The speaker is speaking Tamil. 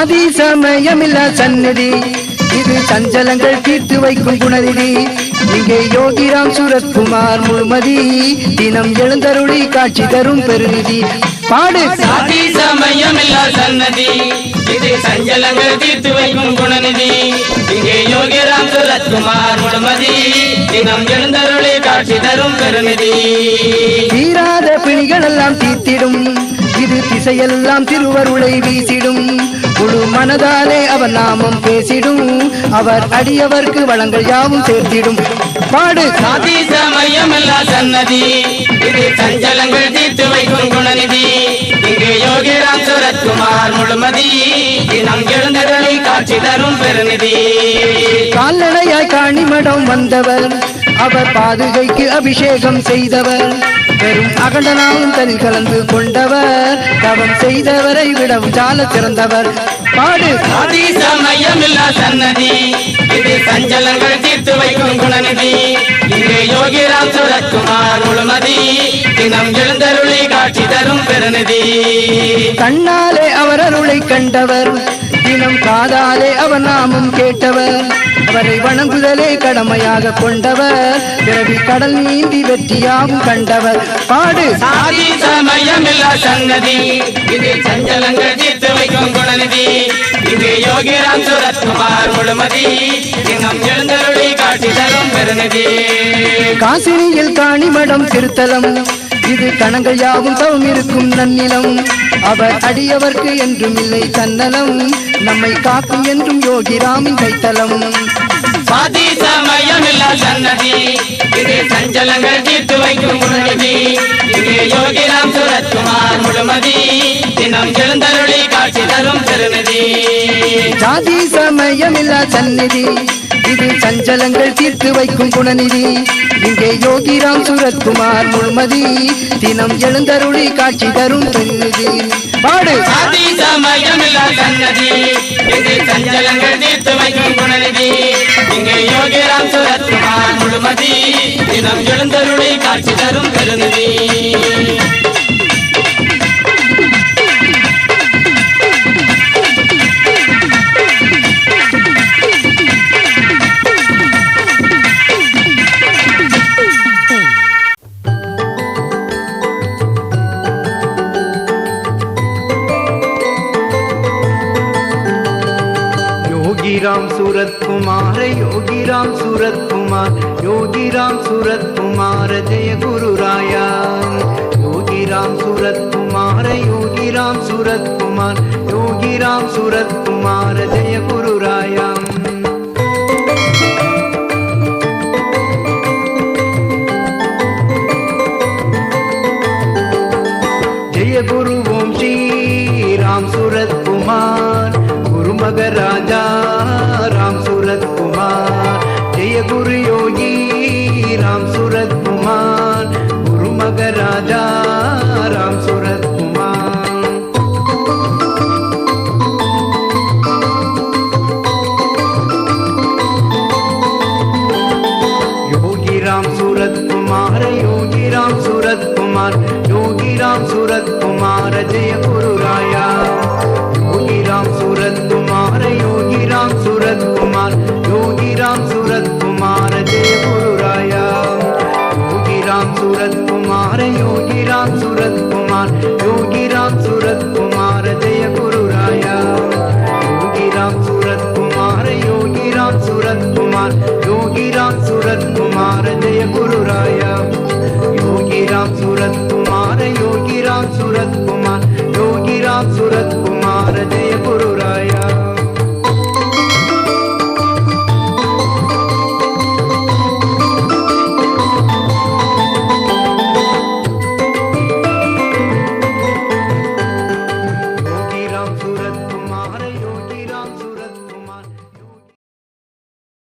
சாதி சமயமில்லா சந்நிதி, இது சஞ்சலங்கள் தீர்த்து வைக்கும் குணநிதி. இங்கே யோகிராம் சூரத்குமார் முழுமதி, தினம் எழுந்தருளி காட்சி தரும் பெருநிதி. பாடு. சாதி சமயமில்லா சன்னதி, இது சஞ்சலங்கள் தீர்த்து வைக்கும் குணநிதி. இங்கே யோகிராம் சூரத்குமார் முழுமதி, தினம் எழுந்தருளி காட்சி தரும் பெருநிதி. தீராத பிணிகள் எல்லாம் தீர்த்திடும், இது திசையெல்லாம் திருவருளை வீசிடும். முழு மனதாலே அவர் நாமம் பேசிடும், அவர் அடியவர்க்கு வளங்கள் யாவும் சேர்த்திடும். பாடு. சாதி சமயமில்லா சன்னதி, இது சஞ்சலங்கள் தீர்த்து வைக்கும் குணநிதி. இங்கே யோகிராம் சூரத்குமார் முழுமதி, தினம் எழுந்தருளி காட்சி தரும் பெருநிதி. கால்நடையாய் காணிமடம் வந்தவர், அவர் பாதுகைக்கு அபிஷேகம் செய்தவர். பெரும் அகண்டனாவும் தனி கலந்து கொண்டவர், தவம் செய்தவரை விடவும் சால சிறந்தவர். பாடு. சாதி சமயமில்லா சன்னதி, இது சஞ்சலங்கள் தீர்த்து வைக்கும் குணநிதி. இங்கே யோகிராம் சூரத்குமார் முழுமதி, தினம் எழுந்தருளி காட்சி தரும் பெருநிதி. கண்ணாலே அவர் அருளை கண்டவர், தினம் காதாலே அவர் நாமம் கேட்டவர். அவரை வணங்குதலே கடமையாக கொண்டவர், பிறவி கடல் நீந்தி வெற்றியாகவும் கண்டவர். பாடு. சாதி சமயமில்லா சன்னதி, இது சஞ்சலங்கள் தீர்த்து வைக்கும் குணநிதி. இங்கே யோகிராம் சூரத்குமார் முழுமதி, தினம் எழுந்தருளி காட்சி தரும் பெருநிதி. காசினியில் காணிமடம் திருத்தலம், இது கணங்கள் யாவும் தவம் இருக்கும் நன்னிலம். அவர் அடியவர்க்கு என்றும் இல்லை தன்னலம், நம்மை காக்கும் என்றும் யோகிராமின் கைத்தலம். சாதி சமயமில்லா சன்னதி, இது சஞ்சலங்கள் தீர்த்து வைக்கும் குணநிதி. இங்கே யோகிராம் சூரத்குமார் முழுமதி, தினம் எழுந்தருளி காட்சி தரும் பெருநிதி. சாதி சமயமில்லா சந்நிதி, இது சஞ்சலங்கள் தீர்த்து வைக்கும் குணநிதி. இங்கே யோகிராம் சூரத்குமார் முழுமதி, தினம் எழுந்தருளி காட்சி தரும் பெருநிதி. பாடு. சாதி சமயமில்லா சன்னதி, இது சஞ்சலங்கள் தீர்த்து வைக்கும் குணநிதி. இங்கே யோகிராம் சூரத்குமார் முழுமதி, தினம் எழுந்தருளி காட்சி தரும் பெருநிதி. योगीराम सूरत कुमार, योगीराम सूरत कुमार, योगीराम सूरत कुमार जय गुरु राया. योगीराम सूरत कुमार, योगीराम सूरत कुमार, योगीराम सूरत कुमार जय गुरु राया. जय गुरु ओम श्री राम सूरत कुमार, गुरु मगराजा राम सूरत कुमार. जय गुरु योगी राम सूरत कुमार, गुरु मगराजा राम सूरत कुमार. योगी राम सूरत कुमार, योगी राम सूरत कुमार, योगी राम सूरत कुमार जय गुरु राया. योगी राम सूरत कुमार, योगी राम सूरत कुमार, योगी राम सूरत कुमार जय गुरु राया. योगी राम सूरत कुमार, योगी राम सूरत